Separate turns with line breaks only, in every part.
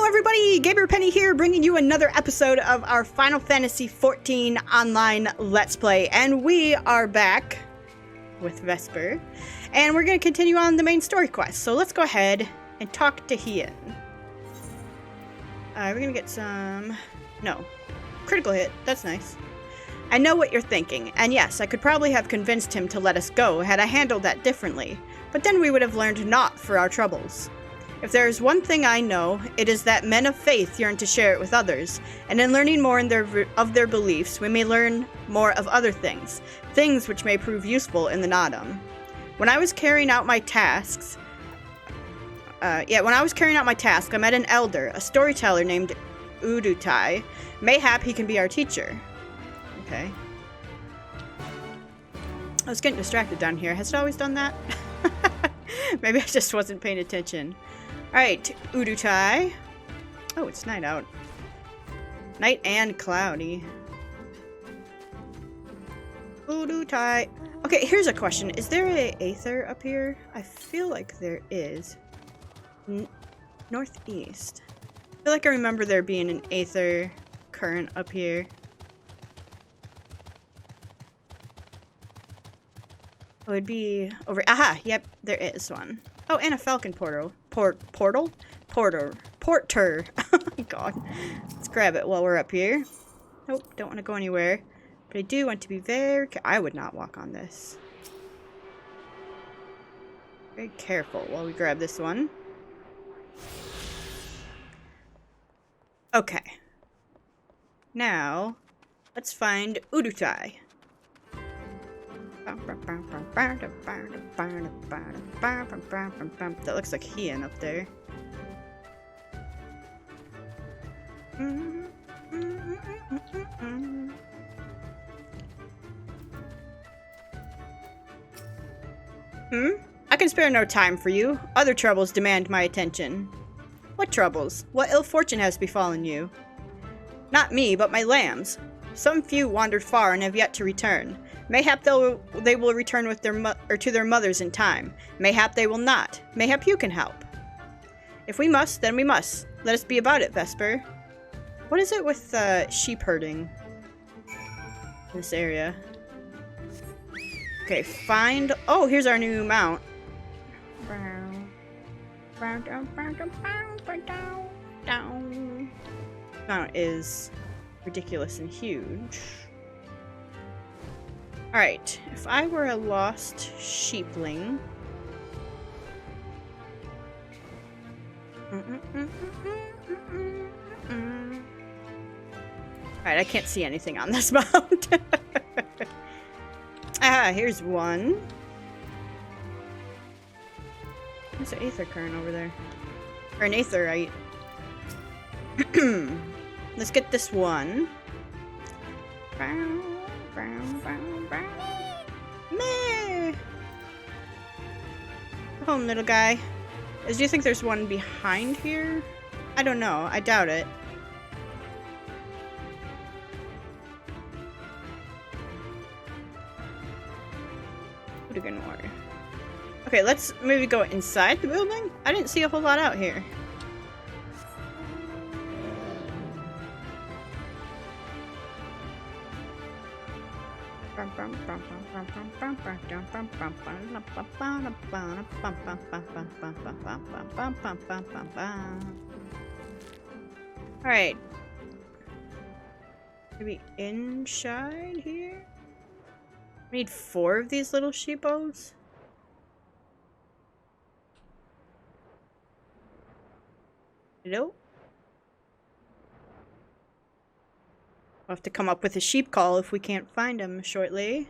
everybody, Gamer Penny here, bringing you another episode of our Final Fantasy XIV Online Let's Play, and we are back with Vesper, and we're going to continue on the main story quest, so let's go ahead and talk to Hien. We're going to get some... no. Critical hit, that's nice. I know what you're thinking, and yes, I could probably have convinced him to let us go had I handled that differently, but then we would have learned naught for our troubles. If there is one thing I know, it is that men of faith yearn to share it with others, and in learning more of their beliefs, we may learn more of other things, things which may prove useful in the Nadam. When I was carrying out my tasks, I met an elder, a storyteller named Udutai. Mayhap he can be our teacher. Okay. I was getting distracted down here. Has it always done that? Maybe I just wasn't paying attention. Alright, Udutai. Oh, it's night out. Night and cloudy. Udutai. Okay, here's a question. Is there a Aether up here? I feel like there is. Northeast. I feel like I remember there being an Aether current up here. Oh, it'd be over... aha! Yep, there is one. Oh, and a Falcon portal. Porter. Oh my god. Let's grab it while we're up here. Nope, don't want to go anywhere. But I do want to be very I would not walk on this. Very careful while we grab this one. Okay. Now, let's find Udutai. That looks like Hien up there. I can spare no time for you. Other troubles demand my attention. What troubles? What ill fortune has befallen you? Not me, but my lambs. Some few wandered far and have yet to return. Mayhap they will return with to their mothers in time. Mayhap they will not. Mayhap you can help. If we must, then we must. Let us be about it, Vesper. What is it with sheep herding in this area? Okay, find... oh, here's our new mount. Mount is ridiculous and huge. Alright, if I were a lost sheepling... Alright, I can't see anything on this mount. Ah, here's one. There's an Aether current over there. Or an Aetherite. Let's get this one. Meh. Home, little guy. Do you think there's one behind here? I don't know. I doubt it. Okay, let's maybe go inside the building. I didn't see a whole lot out here. Alright. Maybe inside here? We need 4 of these little sheepos. Hello? We'll have to come up with a sheep call if we can't find him shortly.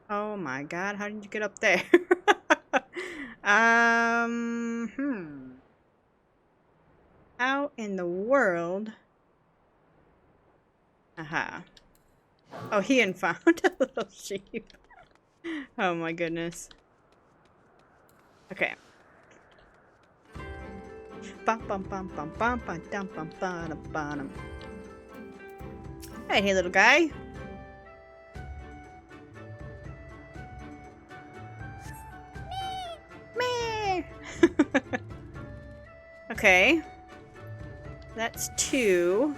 Oh my god, how did you get up there? How in the world? Aha. Oh, Hien found a little sheep. Oh my goodness. Okay. Hey, little guy. Meh. Okay. That's 2.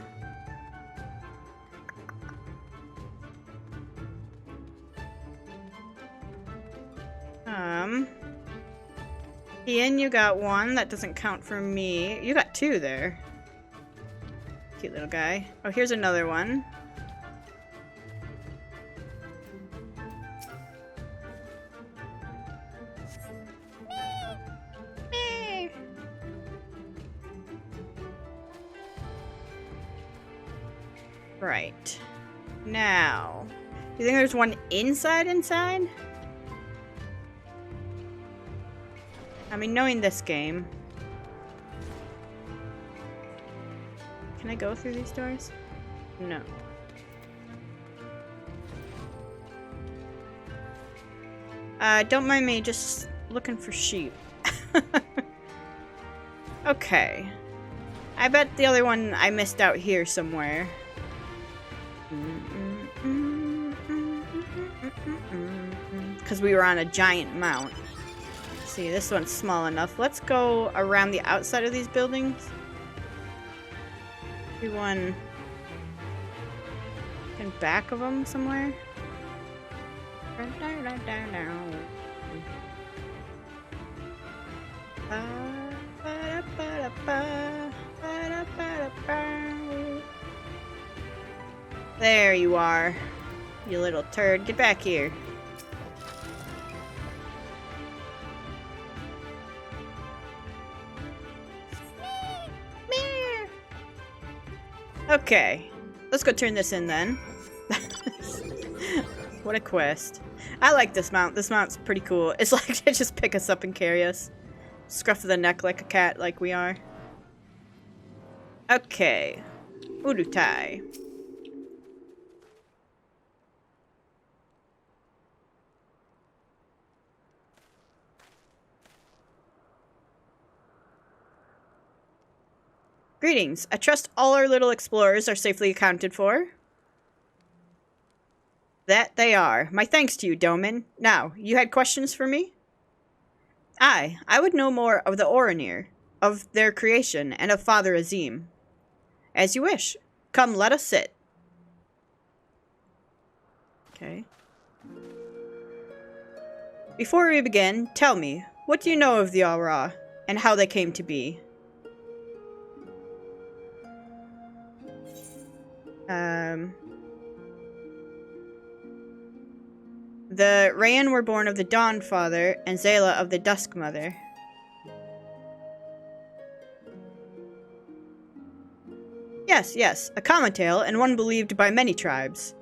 Ian, you got 1. That doesn't count for me. You got 2 there. Cute little guy. Oh, here's another one. Right. Now, do you think there's one inside? I mean, knowing this game. Can I go through these doors? No. Don't mind me, just looking for sheep. Okay. I bet the other one I missed out here somewhere. Because we were on a giant mount. See, this one's small enough. Let's go around the outside of these buildings. Maybe one in back of them somewhere. There you are, you little turd. Get back here. Okay, let's go turn this in then. What a quest. I like this mount. This mount's pretty cool. It's like they just pick us up and carry us. Scruff of the neck like a cat, like we are. Okay. Urutai. Greetings. I trust all our little explorers are safely accounted for. That they are. My thanks to you, Domin. Now, you had questions for me? I would know more of the Oranir, of their creation, and of Father Azim. As you wish. Come, let us sit. Okay. Before we begin, tell me, what do you know of the Aura, and how they came to be? The Rayan were born of the Dawn Father, and Zayla of the Dusk Mother. Yes, a common tale, and one believed by many tribes.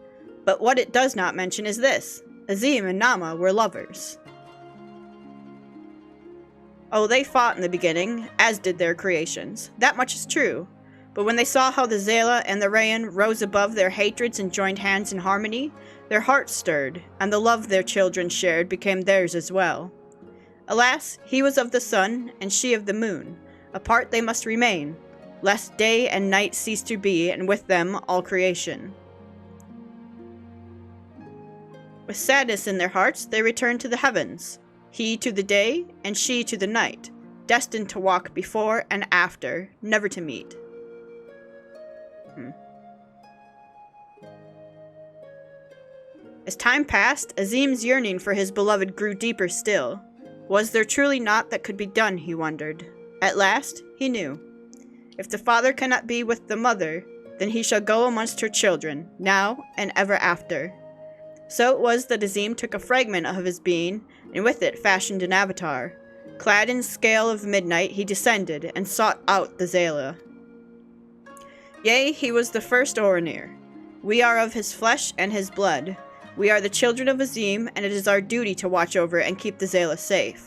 But what it does not mention is this. Azim and Nama were lovers. Oh, they fought in the beginning, as did their creations. That much is true. But when they saw how the Zayla and the Rayan rose above their hatreds and joined hands in harmony, their hearts stirred, and the love their children shared became theirs as well. Alas, he was of the sun, and she of the moon. Apart they must remain, lest day and night cease to be, and with them all creation. With sadness in their hearts, they returned to the heavens, he to the day, and she to the night, destined to walk before and after, never to meet. As time passed, Azim's yearning for his beloved grew deeper still. Was there truly naught that could be done, he wondered. At last, he knew. If the father cannot be with the mother, then he shall go amongst her children, now and ever after. So it was that Azim took a fragment of his being, and with it fashioned an avatar. Clad in scale of midnight, he descended, and sought out the Zayla. Yea, he was the first Oranir. We are of his flesh and his blood. We are the children of Azim, and it is our duty to watch over and keep the Zayla safe.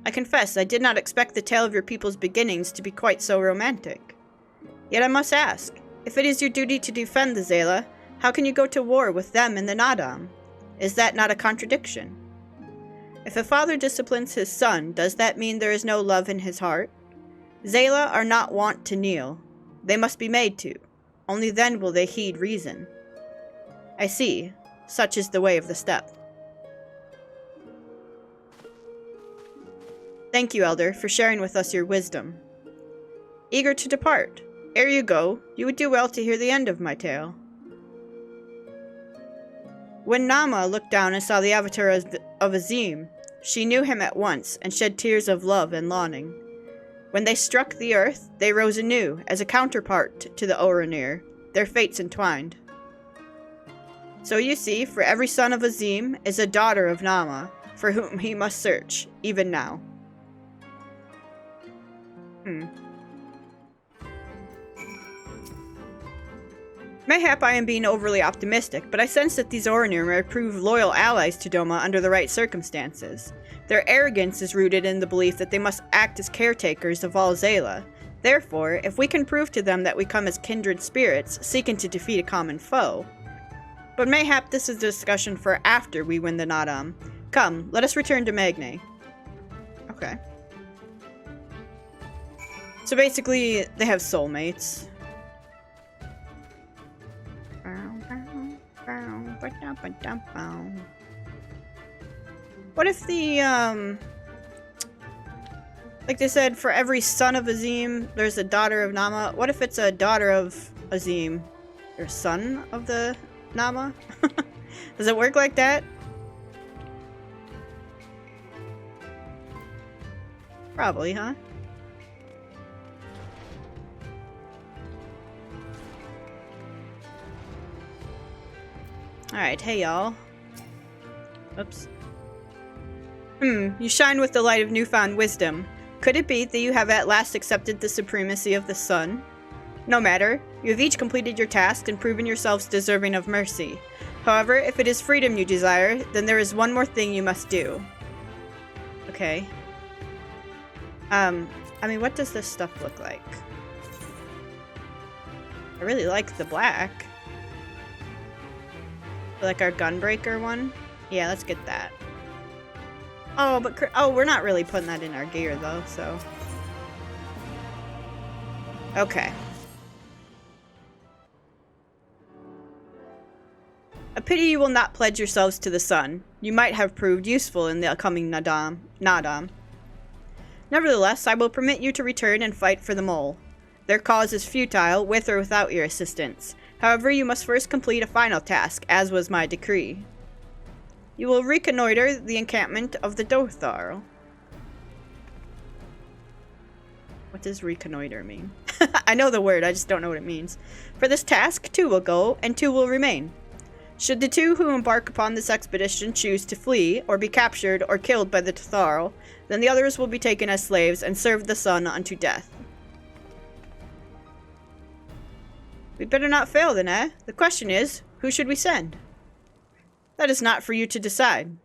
I confess, I did not expect the tale of your people's beginnings to be quite so romantic. Yet I must ask, if it is your duty to defend the Zayla, how can you go to war with them in the Nadam? Is that not a contradiction? If a father disciplines his son, does that mean there is no love in his heart? Zayla are not wont to kneel. They must be made to. Only then will they heed reason. I see. Such is the way of the steppe. Thank you, Elder, for sharing with us your wisdom. Eager to depart. Ere you go, you would do well to hear the end of my tale. When Nama looked down and saw the avatar of Azim, she knew him at once and shed tears of love and longing. When they struck the earth, they rose anew as a counterpart to the Oranir, their fates entwined. So you see, for every son of Azim is a daughter of Nama, for whom he must search, even now. Mayhap I am being overly optimistic, but I sense that these Oranir may prove loyal allies to Doma under the right circumstances. Their arrogance is rooted in the belief that they must act as caretakers of all Zayla. Therefore, if we can prove to them that we come as kindred spirits, seeking to defeat a common foe. But mayhap this is a discussion for after we win the Nadam. Come, let us return to Magne. Okay. So basically, they have soulmates. What if the, like they said, for every son of Azim, there's a daughter of Nama. What if it's a daughter of Azim, or son of the Nama? Does it work like that? Probably, huh? Alright, hey y'all. Oops. You shine with the light of newfound wisdom. Could it be that you have at last accepted the supremacy of the sun? No matter, you have each completed your task and proven yourselves deserving of mercy. However, if it is freedom you desire, then there is one more thing you must do. Okay. I mean, what does this stuff look like? I really like the black. Like our gunbreaker one? Yeah, let's get that. Oh, but we're not really putting that in our gear though, so. Okay. A pity you will not pledge yourselves to the sun. You might have proved useful in the upcoming Nadam. Nevertheless, I will permit you to return and fight for the mole. Their cause is futile, with or without your assistance. However, you must first complete a final task, as was my decree. You will reconnoiter the encampment of the Dotharl. What does reconnoiter mean? I know the word, I just don't know what it means. For this task, 2 will go, and 2 will remain. Should the 2 who embark upon this expedition choose to flee, or be captured or killed by the Dotharl, then the others will be taken as slaves and serve the sun unto death. We better not fail then, eh? The question is, who should we send? That is not for you to decide.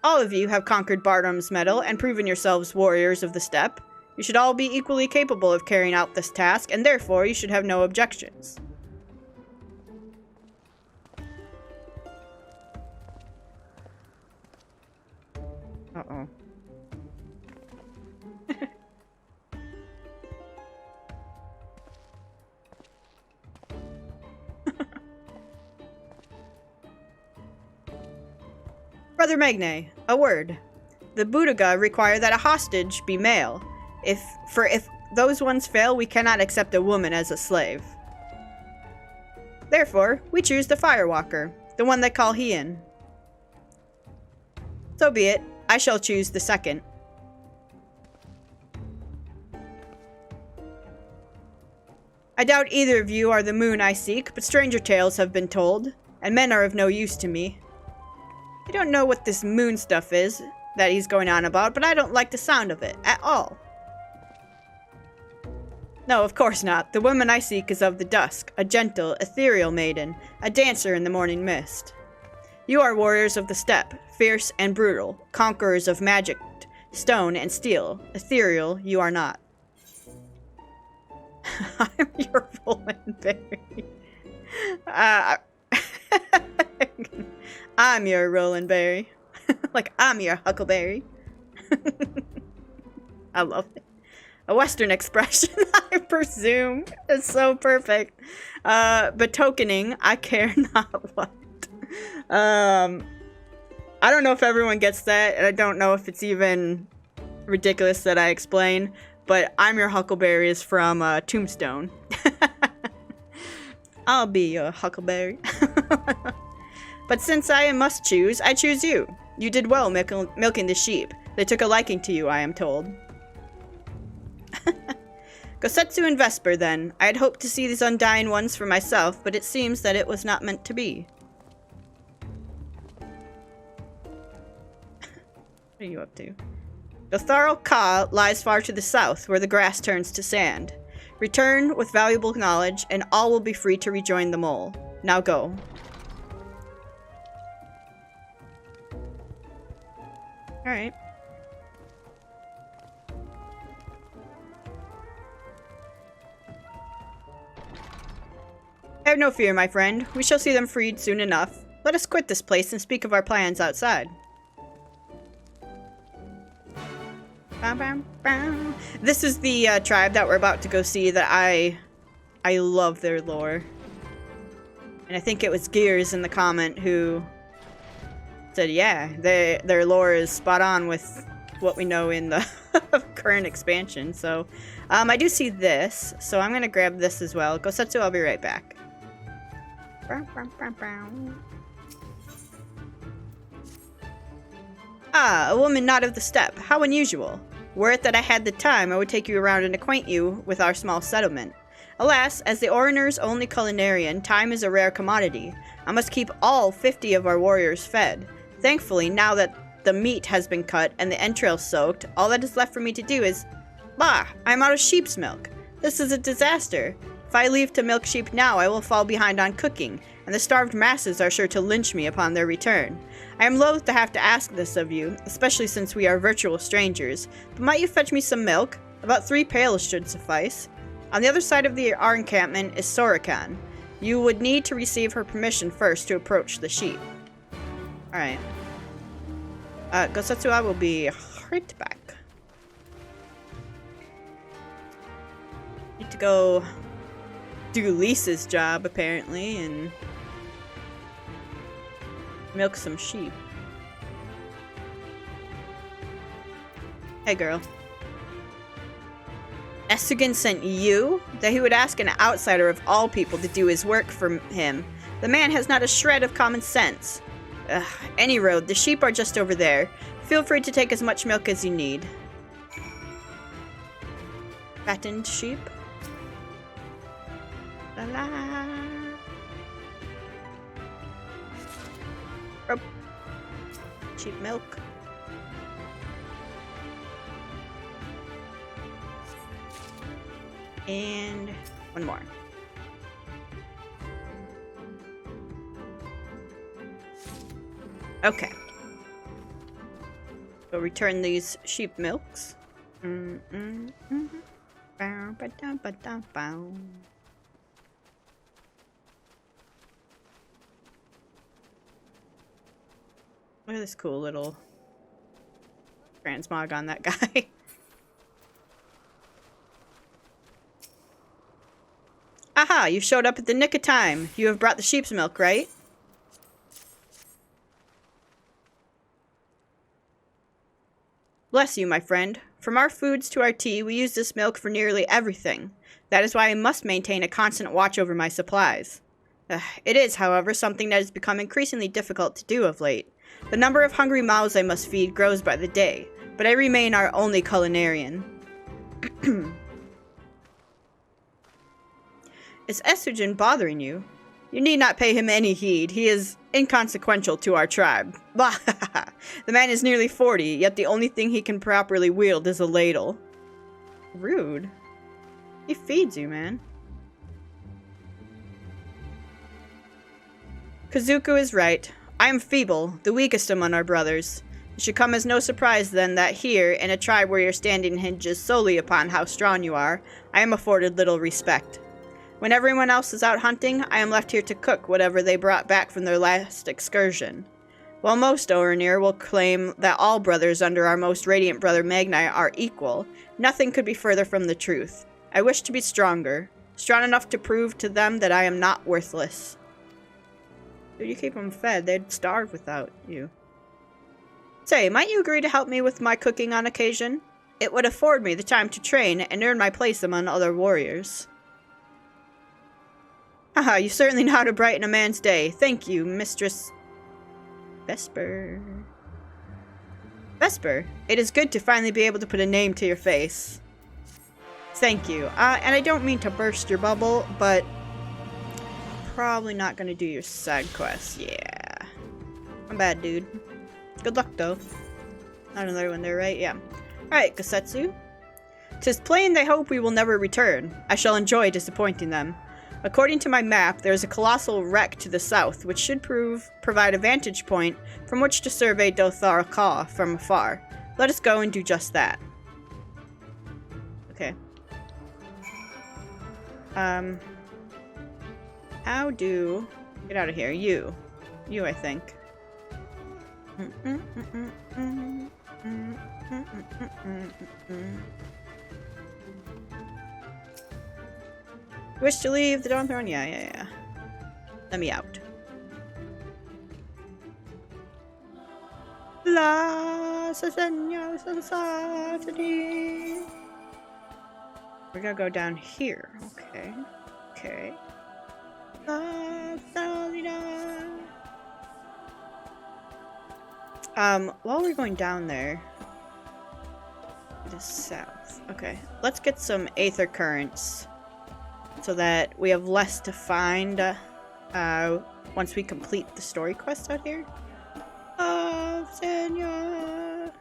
All of you have conquered Bardom's metal and proven yourselves warriors of the steppe. You should all be equally capable of carrying out this task, and therefore you should have no objections. Uh-oh. Brother Magne, a word. The Budaga require that a hostage be male. If those ones fail, we cannot accept a woman as a slave. Therefore, we choose the Firewalker, the one they call Hien. So be it. I shall choose the second. I doubt either of you are the moon I seek, but stranger tales have been told, and men are of no use to me. I don't know what this moon stuff is that he's going on about, but I don't like the sound of it at all. No, of course not. The woman I seek is of the dusk, a gentle, ethereal maiden, a dancer in the morning mist. You are warriors of the steppe, fierce and brutal, conquerors of magic, stone, and steel. Ethereal, you are not. I'm your Roland Berry. I'm your Roland Berry. Like, I'm your Huckleberry. I love it. A Western expression, I presume. It's so perfect. Betokening, I care not what. I don't know if everyone gets that, and I don't know if it's even ridiculous that I explain, but I'm your Huckleberry is from Tombstone. I'll be your Huckleberry. But since I must choose, I choose you. You did well milking the sheep. They took a liking to you, I am told. Gosetsu and Vesper, then. I had hoped to see these undying ones for myself, but it seems that it was not meant to be. What are you up to? Dotharl Ka lies far to the south, where the grass turns to sand. Return with valuable knowledge, and all will be free to rejoin the mole. Now go. Alright. Have no fear, my friend. We shall see them freed soon enough. Let us quit this place and speak of our plans outside. This is the tribe that we're about to go see that I love their lore. And I think it was Gears in the comment who said, yeah, their lore is spot on with what we know in the current expansion. So, I do see this, so I'm gonna grab this as well. Gosetsu, I'll be right back. Ah, a woman not of the steppe. How unusual. Were it that I had the time, I would take you around and acquaint you with our small settlement. Alas, as the Oriner's only culinarian, time is a rare commodity. I must keep all 50 of our warriors fed. Thankfully, now that the meat has been cut and the entrails soaked, all that is left for me to do is... Bah! I'm out of sheep's milk. This is a disaster. If I leave to milk sheep now, I will fall behind on cooking, and the starved masses are sure to lynch me upon their return. I am loath to have to ask this of you, especially since we are virtual strangers, but might you fetch me some milk? About 3 pails should suffice. On the other side of our encampment is Sorikan. You would need to receive her permission first to approach the sheep. Alright. Gosetsu, I will be right back. Need to go do Lisa's job, apparently, and milk some sheep. Hey, girl. Esugen sent you? That he would ask an outsider of all people to do his work for him. The man has not a shred of common sense. Any road, the sheep are just over there. Feel free to take as much milk as you need. Fattened sheep. La la. Oh. Sheep milk. And one more. Okay. We'll return these sheep milks. Look at this cool little transmog on that guy. Aha! You showed up at the nick of time. You have brought the sheep's milk, right? Bless you, my friend. From our foods to our tea, we use this milk for nearly everything. That is why I must maintain a constant watch over my supplies. It is, however, something that has become increasingly difficult to do of late. The number of hungry mouths I must feed grows by the day, but I remain our only culinarian. Is Esugen bothering you? You need not pay him any heed. He is inconsequential to our tribe. The man is nearly 40, yet the only thing he can properly wield is a ladle. Rude. He feeds you, man. Kazuko is right. I am feeble, the weakest among our brothers. It should come as no surprise, then, that here, in a tribe where your standing hinges solely upon how strong you are, I am afforded little respect. When everyone else is out hunting, I am left here to cook whatever they brought back from their last excursion. While most Orenir will claim that all brothers under our most radiant brother Magnai are equal, nothing could be further from the truth. I wish to be stronger, strong enough to prove to them that I am not worthless. Dude, you keep them fed, they'd starve without you. Say, might you agree to help me with my cooking on occasion? It would afford me the time to train and earn my place among other warriors. Haha, you certainly know how to brighten a man's day. Thank you, Mistress Vesper. Vesper, it is good to finally be able to put a name to your face. Thank you. And I don't mean to burst your bubble, but probably not gonna do your side quest. Yeah. I'm bad, dude. Good luck, though. Not another one there, right? Yeah. Alright, Gosetsu. 'Tis plain they hope we will never return. I shall enjoy disappointing them. According to my map, there is a colossal wreck to the south, which should provide a vantage point from which to survey Dotharl from afar. Let us go and do just that. Okay. How do... Get out of here. You. You, I think. Wish to leave the Dawn Throne? Yeah. Let me out. La Señora Society. We're gonna go down here. Okay. While we're going down there, it is south. Okay, let's get some Aether Currents so that we have less to find once we complete the story quest out here. Oh, Senor.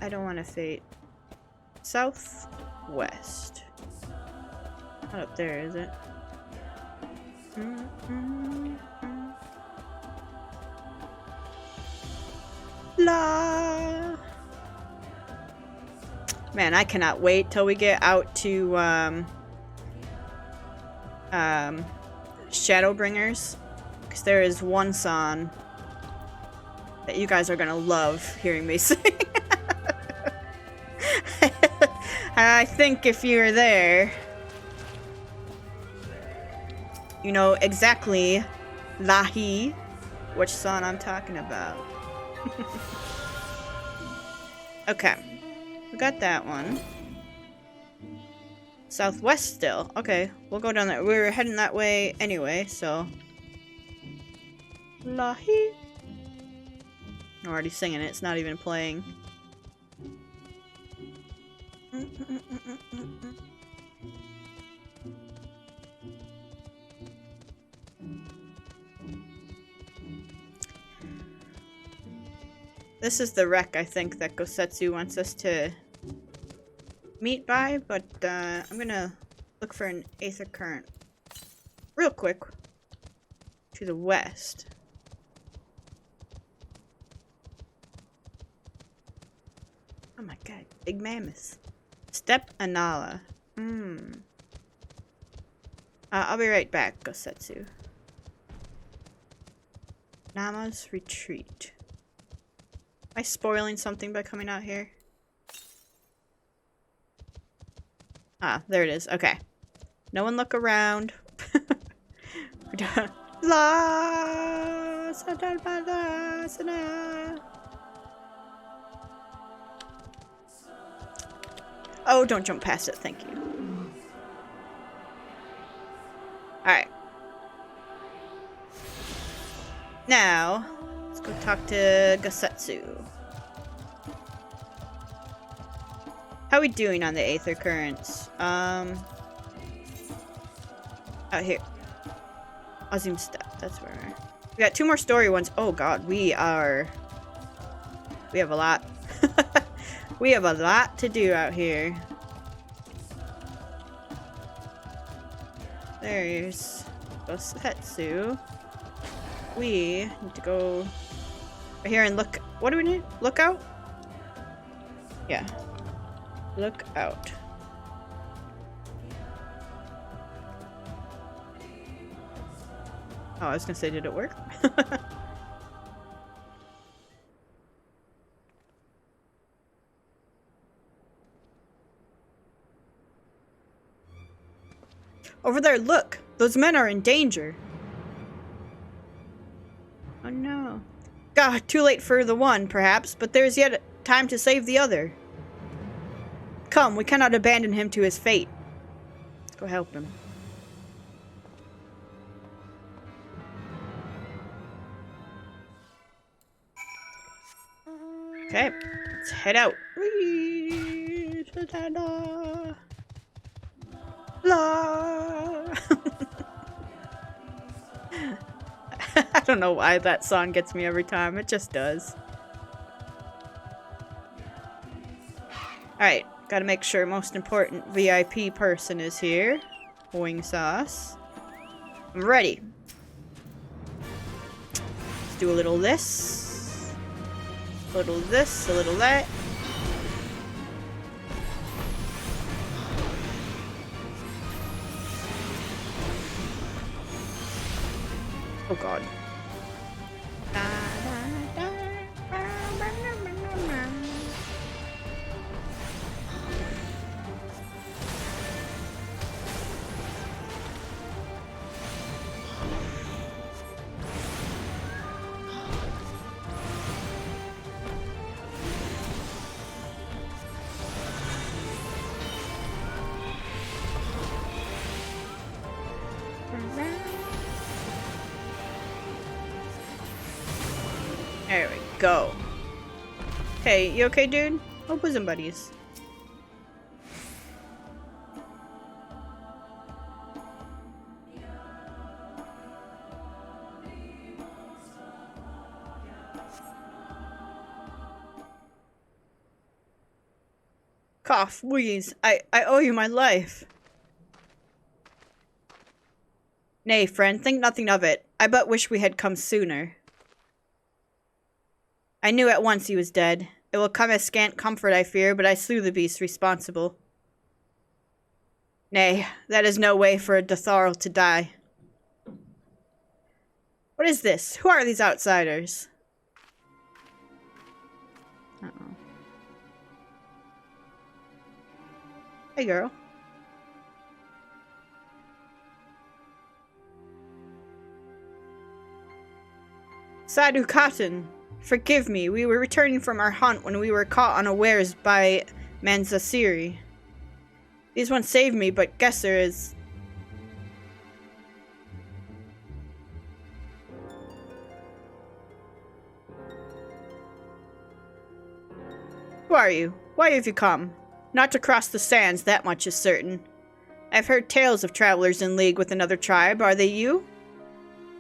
I don't want to fade. Southwest. Not up there, is it? La. Man, I cannot wait till we get out to Shadowbringers, because there is one song that you guys are gonna love hearing me sing. I think if you're there, you know exactly, Lahi, which song I'm talking about. Okay, we got that one. Southwest still. Okay, we'll go down there. We were heading that way anyway, so. Lahi. I'm already singing it. It's not even playing. This is the wreck, I think, that Gosetsu wants us to meet by, but I'm gonna look for an Aether Current real quick to the west. Oh my god, big mammoth. Step Anala. I'll be right back, Gosetsu. Nama's Retreat. Am I spoiling something by coming out here? Ah, there it is. Okay. No one look around. Oh, don't jump past it. Thank you. Alright. Now, let's go talk to Gosetsu. How we doing on the Aether Currents? Out here. Azim Step, that's where we're... We got 2 more story ones. Oh god, we have a lot. We have a lot to do out here. There's Gosetsu. We need to go right here and look. What do we need? Look out? Yeah. Look out. Oh, I was gonna say, did it work? Over there, look! Those men are in danger! Oh no. God, too late for the one, perhaps, but there's yet time to save the other. Come, we cannot abandon him to his fate. Let's go help him. Okay, let's head out. I don't know why that song gets me every time. It just does. Alright, gotta make sure most important VIP person is here. Wing sauce. I'm ready. Let's do a little this. A little this, a little that. Oh god. There we go. Hey, you okay, dude? Oh, bosom buddies. Cough, wheeze. I owe you my life. Nay, friend, think nothing of it. I but wish we had come sooner. I knew at once he was dead. It will come as scant comfort, I fear, but I slew the beast responsible. Nay, that is no way for a Dotharl to die. What is this? Who are these outsiders? Uh-oh. Hey, girl. Sadhu Cotton. Forgive me, we were returning from our hunt when we were caught unawares by Manzasiri. These ones saved me, but Gesser is... Who are you? Why have you come? Not to cross the sands, that much is certain. I've heard tales of travelers in league with another tribe. Are they you?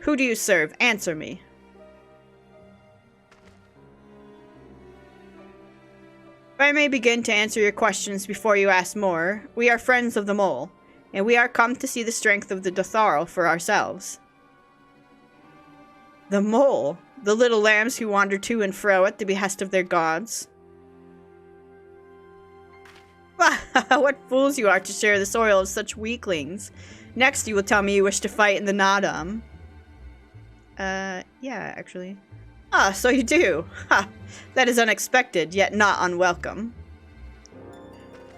Who do you serve? Answer me. If I may begin to answer your questions before you ask more, we are friends of the mole, and we are come to see the strength of the Dotharl for ourselves. The mole? The little lambs who wander to and fro at the behest of their gods? What fools you are to share the soil of such weaklings. Next you will tell me you wish to fight in the Nadam. Yeah, actually. Ah, so you do. Ha! That is unexpected, yet not unwelcome.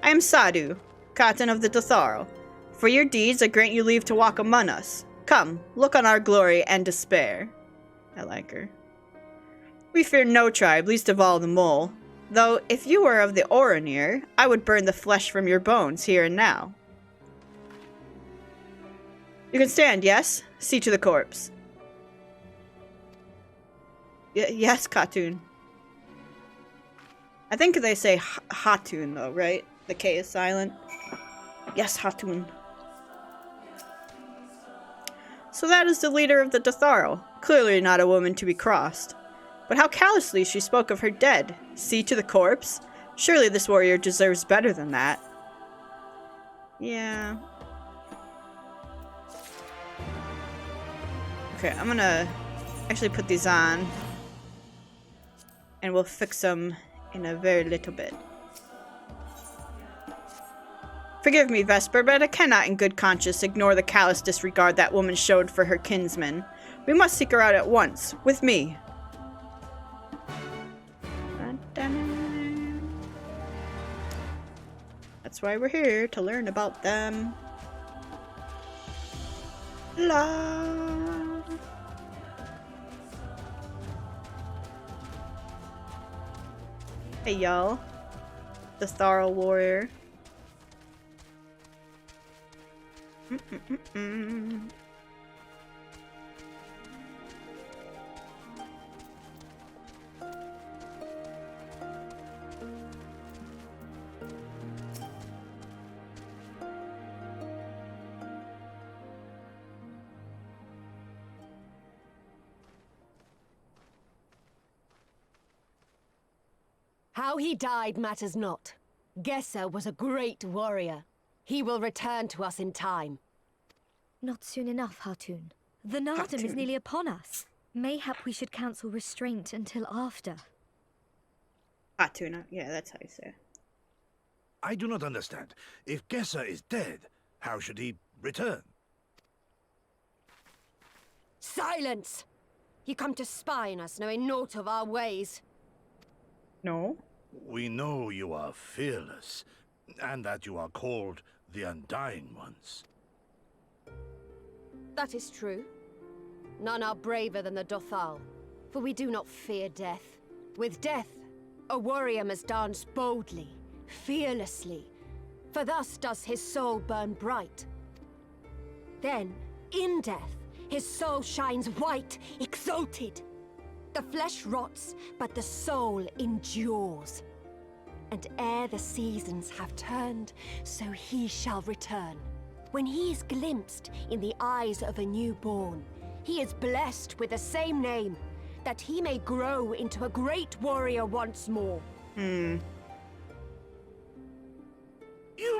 I am Sadhu, Cotton of the Dotharl. For your deeds, I grant you leave to walk among us. Come, look on our glory and despair. I like her. We fear no tribe, least of all the mole. Though, if you were of the Oranir, I would burn the flesh from your bones here and now. You can stand, yes? See to the corpse. Yes, Khatun. I think they say Hatun, though, right? The K is silent. Yes, Hatun. So that is the leader of the Dotharl. Clearly not a woman to be crossed. But how callously she spoke of her dead. See to the corpse? Surely this warrior deserves better than that. Yeah. Okay, I'm gonna actually put these on. And we'll fix them in a very little bit. Forgive me, Vesper, but I cannot in good conscience ignore the callous disregard that woman showed for her kinsman. We must seek her out at once, with me. That's why we're here, to learn about them. La. Hey y'all. Dotharl warrior.
How he died matters not. Gesser was a great warrior. He will return to us in time.
Not soon enough, Hartoon. The Nardum is nearly upon us. Mayhap we should cancel restraint until after.
Hatuna, yeah, that's how you say it.
I do not understand. If Gesser is dead, how should he return?
Silence! You come to spy on us, knowing naught of our ways.
No.
We know you are fearless, and that you are called the Undying Ones.
That is true. None are braver than the Dotharl, for we do not fear death. With death, a warrior must dance boldly, fearlessly, for thus does his soul burn bright. Then, in death, his soul shines white, exalted. The flesh rots, but the soul endures. And ere the seasons have turned, so he shall return. When he is glimpsed in the eyes of a newborn, he is blessed with the same name, that he may grow into a great warrior once more.
You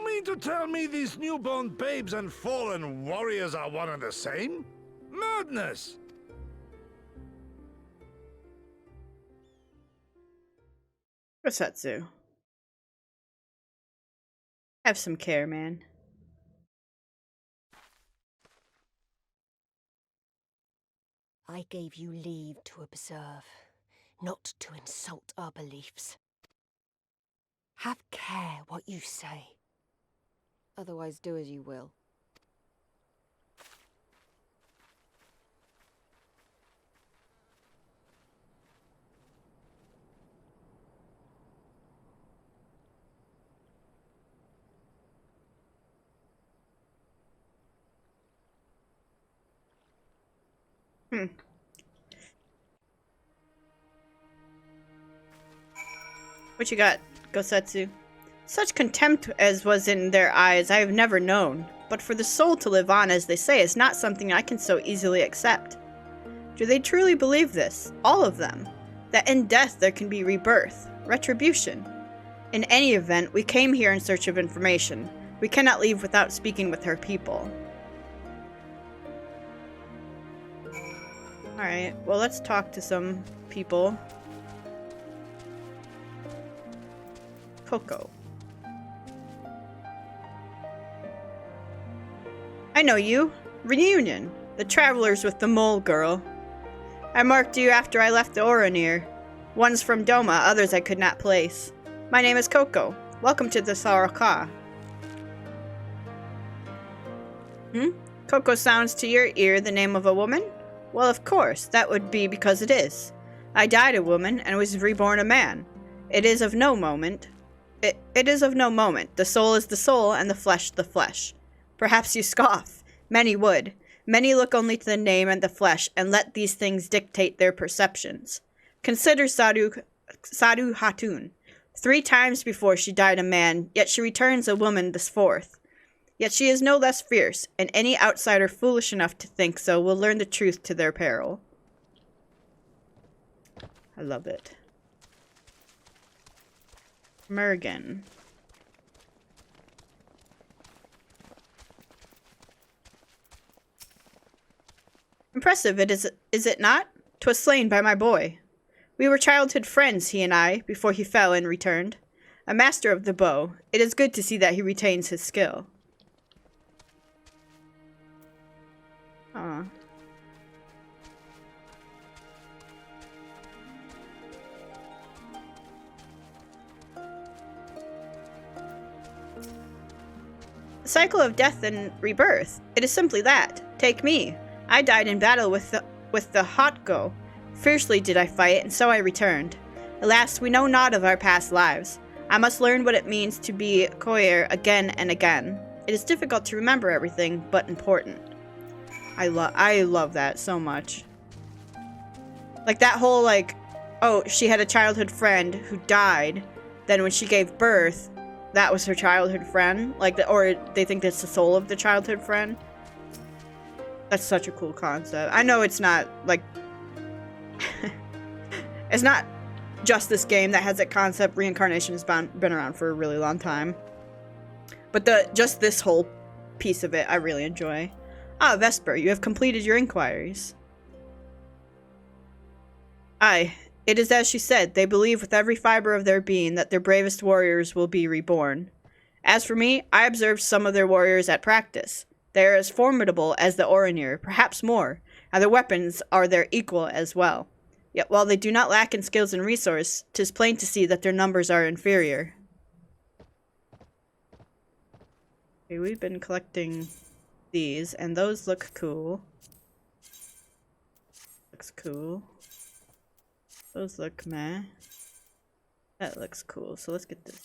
mean to tell me these newborn babes and fallen warriors are one and the same? Madness!
Rosatsu. Have some care, man.
I gave you leave to observe, not to insult our beliefs. Have care what you say. Otherwise do as you will.
What you got, Gosetsu? Such contempt as was in their eyes I have never known, but for the soul to live on, as they say, is not something I can so easily accept. Do they truly believe this, all of them? That in death there can be rebirth, retribution? In any event, we came here in search of information. We cannot leave without speaking with her people. Alright, well, let's talk to some people. Coco. I know you. Reunion. The travelers with the mole girl. I marked you after I left the Oranir. One's from Doma, others I could not place. My name is Coco. Welcome to the Saraka. Coco sounds to your ear the name of a woman? Well, of course, that would be because it is. I died a woman and was reborn a man. It is of no moment. It is of no moment. The soul is the soul, and the flesh the flesh. Perhaps you scoff. Many would. Many look only to the name and the flesh, and let these things dictate their perceptions. Consider Sadhu Hatun. 3 times before she died a man, yet she returns a woman this 4th. Yet she is no less fierce, and any outsider foolish enough to think so will learn the truth to their peril. I love it. Mergen. Impressive, is it not? 'Twas slain by my boy. We were childhood friends, he and I, before he fell and returned. A master of the bow. It is good to see that he retains his skill. Aw. The cycle of death and rebirth. It is simply that. Take me. I died in battle with the Hotgo. Fiercely did I fight, and so I returned. Alas, we know not of our past lives. I must learn what it means to be courier again and again. It is difficult to remember everything, but important. I love that so much. Like that whole like, oh, she had a childhood friend who died. Then when she gave birth, that was her childhood friend. Like, or they think that's the soul of the childhood friend. That's such a cool concept. I know it's not like, it's not just this game that has that concept. Reincarnation has been around for a really long time. But just this whole piece of it, I really enjoy. Ah, Vesper, you have completed your inquiries. Aye, it is as she said. They believe with every fiber of their being that their bravest warriors will be reborn. As for me, I observed some of their warriors at practice. They are as formidable as the Orinir, perhaps more, and their weapons are their equal as well. Yet while they do not lack in skills and resource, 'tis plain to see that their numbers are inferior. Okay, we've been collecting these, and those look cool. Looks cool. Those look meh. That looks cool, so let's get this.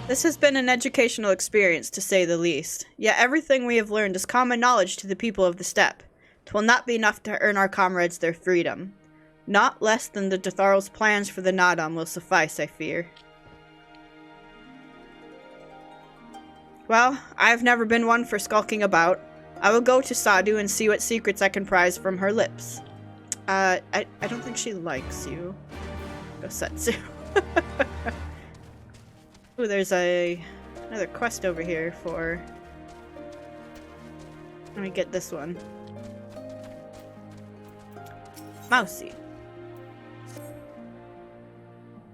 This has been an educational experience, to say the least. Yet everything we have learned is common knowledge to the people of the steppe. 'Twill not be enough to earn our comrades their freedom. Not less than the Dotharl's plans for the Nadam will suffice, I fear. Well, I have never been one for skulking about. I will go to Sadu and see what secrets I can prise from her lips. I don't think she likes you. Go Setsu. Ooh, there's another quest over here for... Let me get this one. Mousy.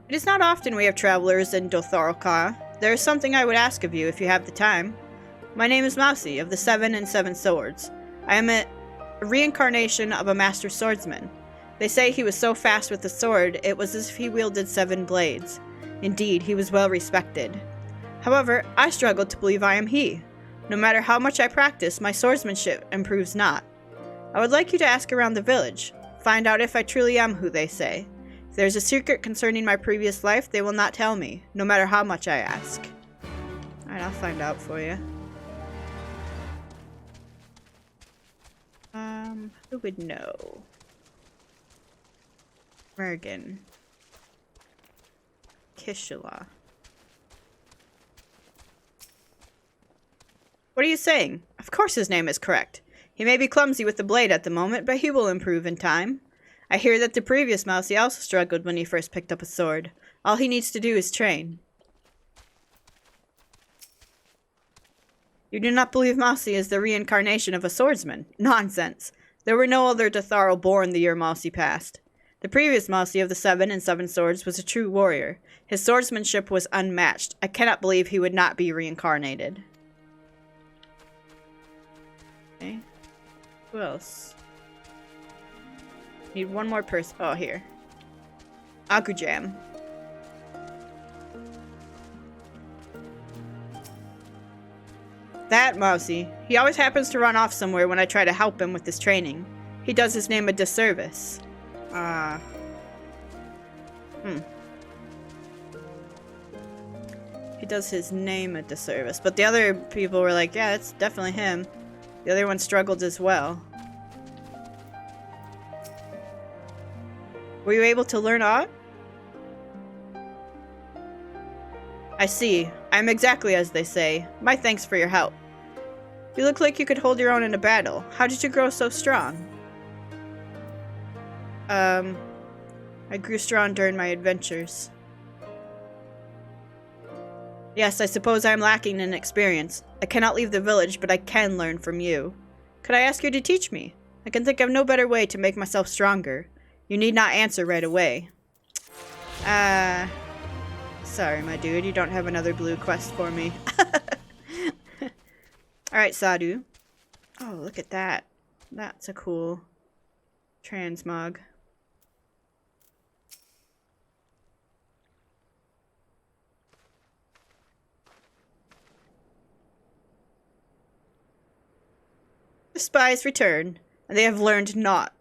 It is not often we have travelers in Dotharl. There is something I would ask of you if you have the time. My name is Mousy, of the 7 and 7 Swords. I am a reincarnation of a master swordsman. They say he was so fast with the sword, it was as if he wielded 7 blades. Indeed, he was well respected. However, I struggle to believe I am he. No matter how much I practice, my swordsmanship improves not. I would like you to ask around the village. Find out if I truly am who they say. If there's a secret concerning my previous life, they will not tell me, no matter how much I ask. Alright, I'll find out for you. Who would know? Mergen. Kishula. What are you saying? Of course his name is correct. He may be clumsy with the blade at the moment, but he will improve in time. I hear that the previous Mousy also struggled when he first picked up a sword. All he needs to do is train. You do not believe Mousy is the reincarnation of a swordsman? Nonsense. There were no other Dotharl born the year Mousy passed. The previous Mousy of the 7 and 7 Swords was a true warrior. His swordsmanship was unmatched. I cannot believe he would not be reincarnated. Okay. Who else? Need one more person. Oh, here. Akujam. That Mousy. He always happens to run off somewhere when I try to help him with his training. He does his name a disservice. He does his name a disservice. But the other people were like, yeah, it's definitely him. The other one struggled as well. Were you able to learn aught? I see. I'm exactly as they say. My thanks for your help. You look like you could hold your own in a battle. How did you grow so strong? I grew strong during my adventures. Yes, I suppose I am lacking in experience. I cannot leave the village, but I can learn from you. Could I ask you to teach me? I can think of no better way to make myself stronger. You need not answer right away. Sorry, my dude. You don't have another blue quest for me. Alright, Sadu. Oh, look at that. That's a cool transmog. The spies return, and they have learned naught.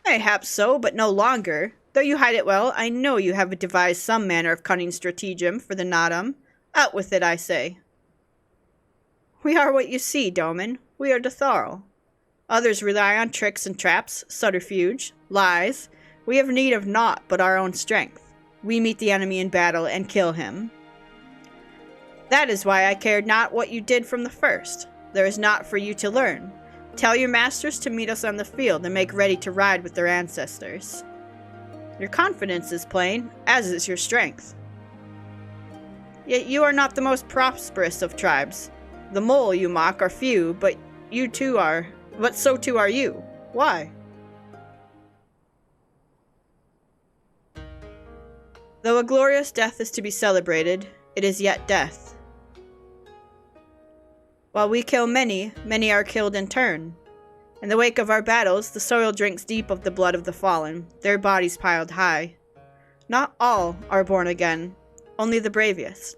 Mayhap so, but no longer. Though you hide it well, I know you have devised some manner of cunning stratagem for the Nodum. Out with it, I say. We are what you see, Doman. We are Dotharl. Others rely on tricks and traps, subterfuge, lies. We have need of naught but our own strength. We meet the enemy in battle and kill him. That is why I cared not what you did from the first. There is naught for you to learn. Tell your masters to meet us on the field and make ready to ride with their ancestors. Your confidence is plain, as is your strength. Yet you are not the most prosperous of tribes. The mole you mock are few, but so too are you. Why? Though a glorious death is to be celebrated, it is yet death. While we kill many, many are killed in turn. In the wake of our battles, the soil drinks deep of the blood of the fallen, their bodies piled high. Not all are born again, only the bravest.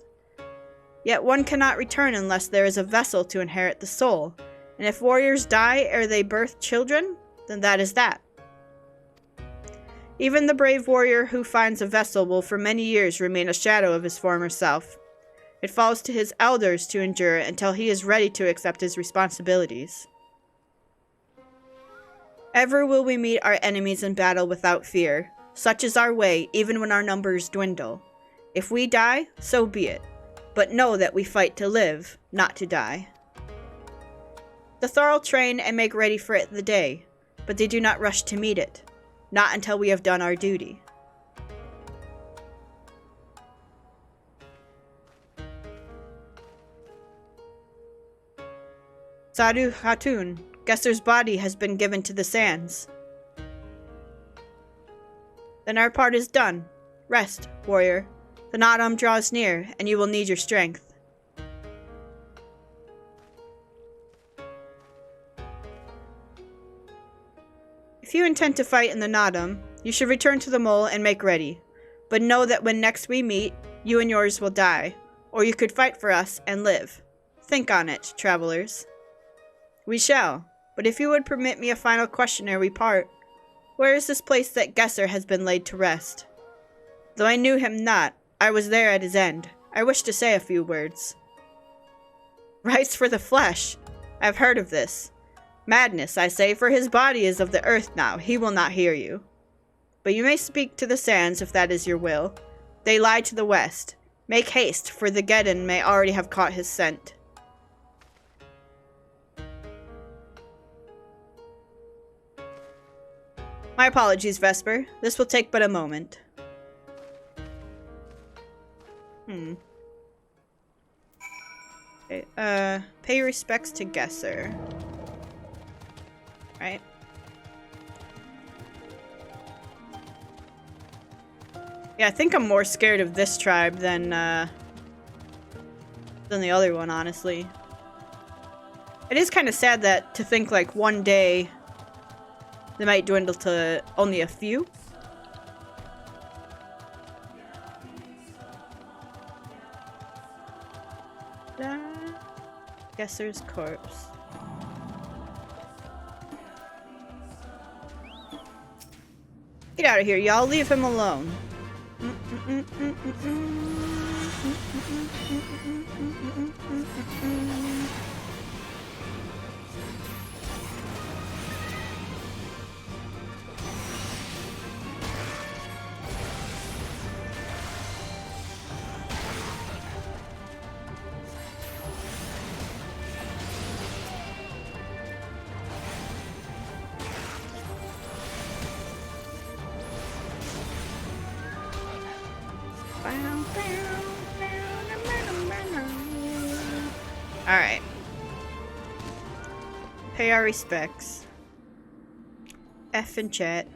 Yet one cannot return unless there is a vessel to inherit the soul, and if warriors die ere they birth children, then that is that. Even the brave warrior who finds a vessel will for many years remain a shadow of his former self. It falls to his elders to endure until he is ready to accept his responsibilities. Ever will we meet our enemies in battle without fear. Such is our way, even when our numbers dwindle. If we die, so be it. But know that we fight to live, not to die. The Dotharl train and make ready for it the day, but they do not rush to meet it. Not until we have done our duty. Sadu Hatun, Gesser's body has been given to the sands. Then our part is done. Rest, warrior. The Nodum draws near, and you will need your strength. If you intend to fight in the Nodum, you should return to the mole and make ready. But know that when next we meet, you and yours will die, or you could fight for us and live. Think on it, travelers. We shall, but if you would permit me a final question ere we part, where is this place that Gesser has been laid to rest? Though I knew him not, I was there at his end. I wish to say a few words. Rites for the flesh. I have heard of this. Madness, I say, for his body is of the earth now. He will not hear you. But you may speak to the sands if that is your will. They lie to the west. Make haste, for the Geddon may already have caught his scent. My apologies, Vesper. This will take but a moment. Okay, pay respects to Gesser. Right? Yeah, I think I'm more scared of this tribe than the other one, honestly. It is kind of sad that to think like one day they might dwindle to only a few. Gesser's corpse. Get out of here, y'all. Leave him alone. Alright. Pay our respects. F in chat.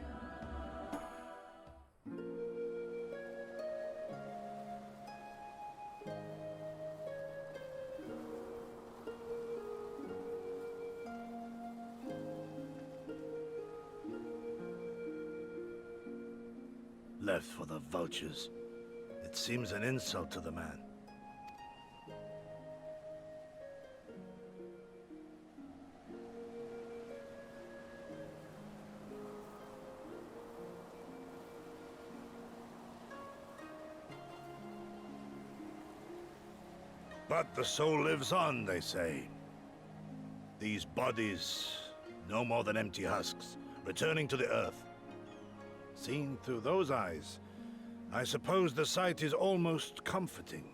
Left for the vultures. It seems an insult to the man. But the soul lives on, they say. These bodies, no more than empty husks, returning to the earth. Seen through those eyes, I suppose the sight is almost comforting.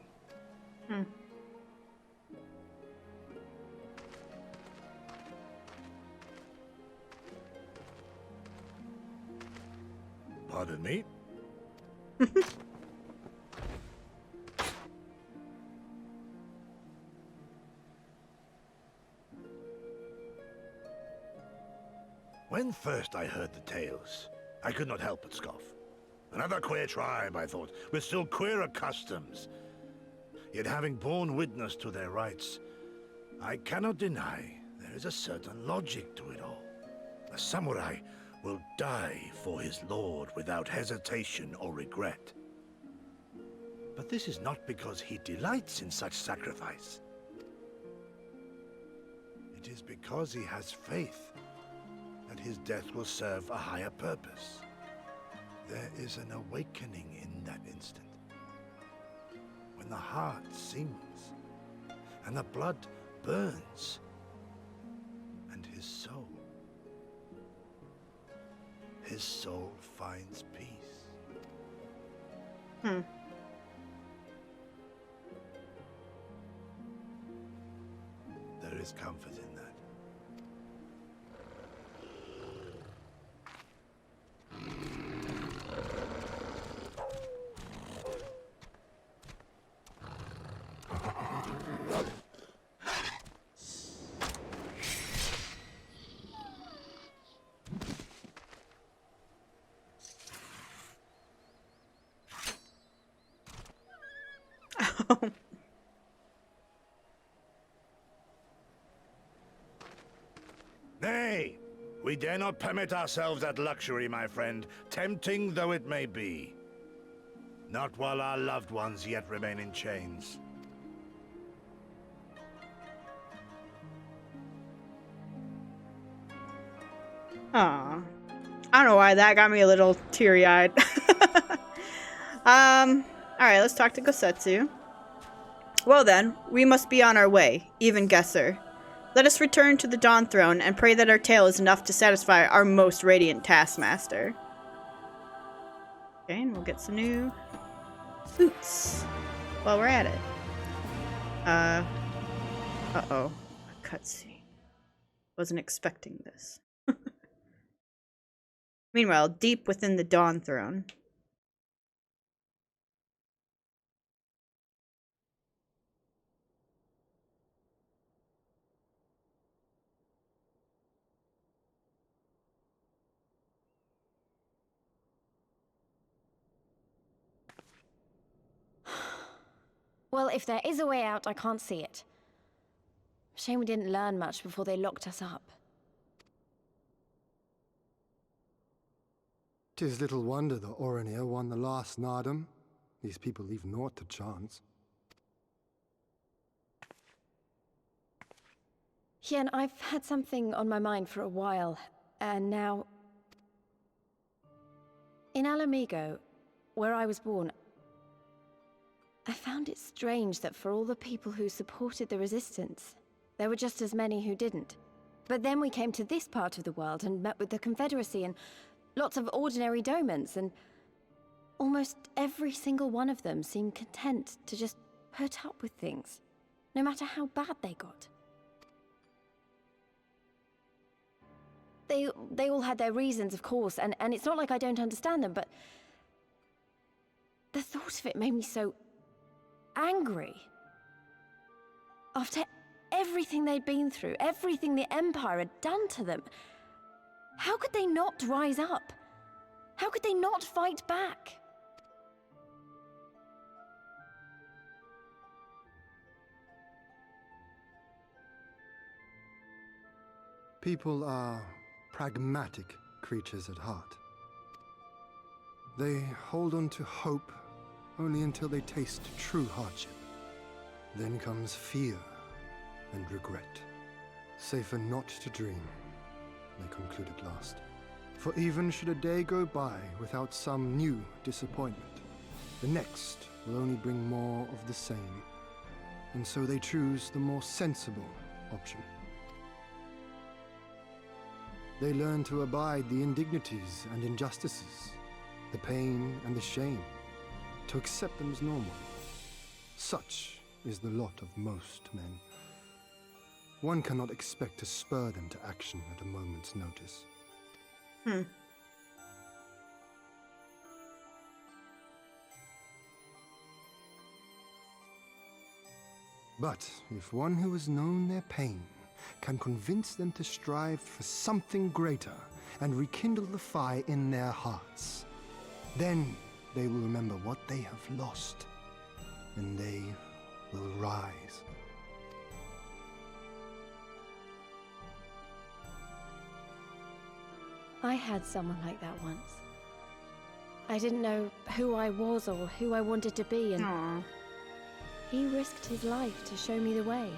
Pardon me? When first I heard the tales, I could not help but scoff. Another queer tribe, I thought, with still queerer customs. Yet having borne witness to their rites, I cannot deny there is a certain logic to it all. A samurai will die for his lord without hesitation or regret. But this is not because he delights in such sacrifice. It is because he has faith that his death will serve a higher purpose. There is an awakening in that instant, when the heart sings and the blood burns, and his soul finds peace. There is comfort in that. Nay, we dare not permit ourselves that luxury, my friend, tempting though it may be. Not while our loved ones yet remain in chains.
Aw. I don't know why that got me a little teary-eyed. Alright, let's talk to Gosetsu. Well then, we must be on our way, even guesser. Let us return to the Dawn Throne and pray that our tale is enough to satisfy our most radiant taskmaster. Okay, and we'll get some new boots while we're at it. Uh-oh. A cutscene. Wasn't expecting this. Meanwhile, deep within the Dawn Throne.
Well, if there is a way out, I can't see it. Shame we didn't learn much before they locked us up.
'Tis little wonder the Orinir won the last Nardum. These people leave naught to chance.
Hien, I've had something on my mind for a while, and now... In Alamigo, where I was born, I found it strange that for all the people who supported the Resistance, there were just as many who didn't. But then we came to this part of the world and met with the Confederacy and lots of ordinary domans, and almost every single one of them seemed content to just put up with things, no matter how bad they got. They all had their reasons, of course, and it's not like I don't understand them, but the thought of it made me so angry. After everything they'd been through, everything the Empire had done to them, how could they not rise up? How could they not fight back?
People are pragmatic creatures at heart. They hold on to hope only until they taste true hardship. Then comes fear and regret. Safer not to dream, they conclude at last. For even should a day go by without some new disappointment, the next will only bring more of the same. and so they choose the more sensible option. They learn to abide the indignities and injustices, the pain and the shame, to accept them as normal. Such is the lot of most men. One cannot expect to spur them to action at a moment's notice. But if one who has known their pain can convince them to strive for something greater and rekindle the fire in their hearts, then they will remember what they have lost, and they will rise.
I had someone like that once. I didn't know who I was or who I wanted to be, and
Aww.
he risked his life to show me the way.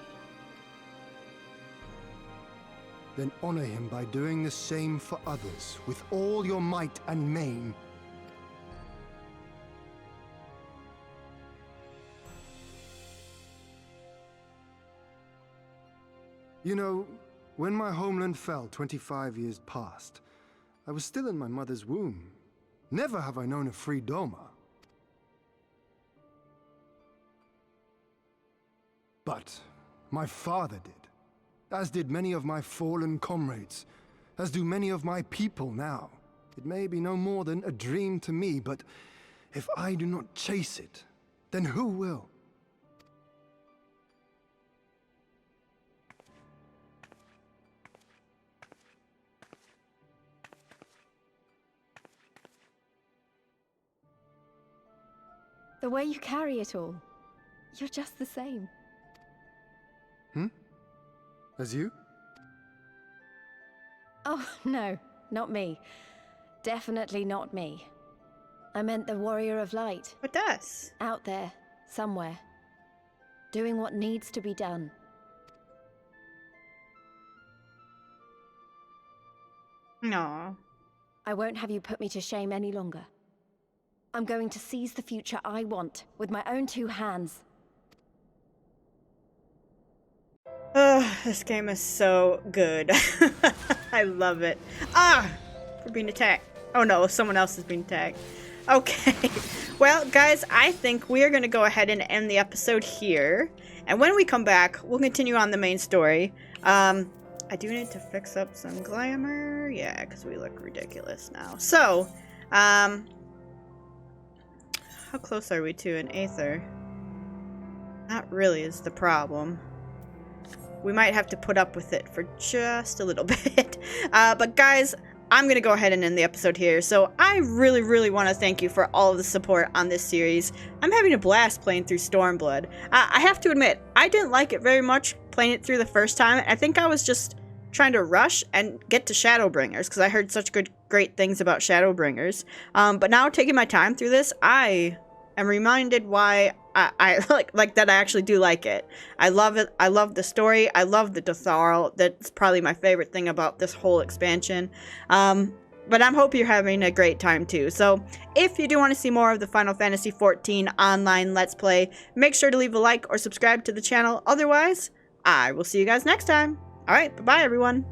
Then honor him by doing the same for others with all your might and main. You know, when my homeland fell 25 years past, I was still in my mother's womb. Never have I known a free Doma. But my father did, as did many of my fallen comrades, as do many of my people now. It may be no more than a dream to me, but if I do not chase it, then who will?
The way you carry it all, you're just the same.
As you?
Oh, no, not me. Definitely not me. I meant the Warrior of Light.
With us.
Out there, somewhere. Doing what needs to be done.
No.
I won't have you put me to shame any longer. I'm going to seize the future I want, with my own two hands.
This game is so good. I love it. Ah! We're being attacked. Oh no, someone else is being attacked. Okay. Well, guys, I think we are going to go ahead and end the episode here. And when we come back, we'll continue on the main story. I do need to fix up some glamour. Yeah, because we look ridiculous now. So, how close are we to an Aether? Not really is the problem. We might have to put up with it for just a little bit. But guys, I'm going to go ahead and end the episode here. So I really, really want to thank you for all of the support on this series. I'm having a blast playing through Stormblood. I have to admit, I didn't like it very much playing it through the first time. I think I was just trying to rush and get to Shadowbringers because I heard such great things about Shadowbringers. But now taking my time through this, I am reminded why I like that I actually do like it. I love it. I love the story. I love the Dotharl. That's probably my favorite thing about this whole expansion. But I hope you're having a great time too. So if you do want to see more of the Final Fantasy XIV online Let's Play, make sure to leave a like or subscribe to the channel. Otherwise, I will see you guys next time. Alright, bye-bye everyone.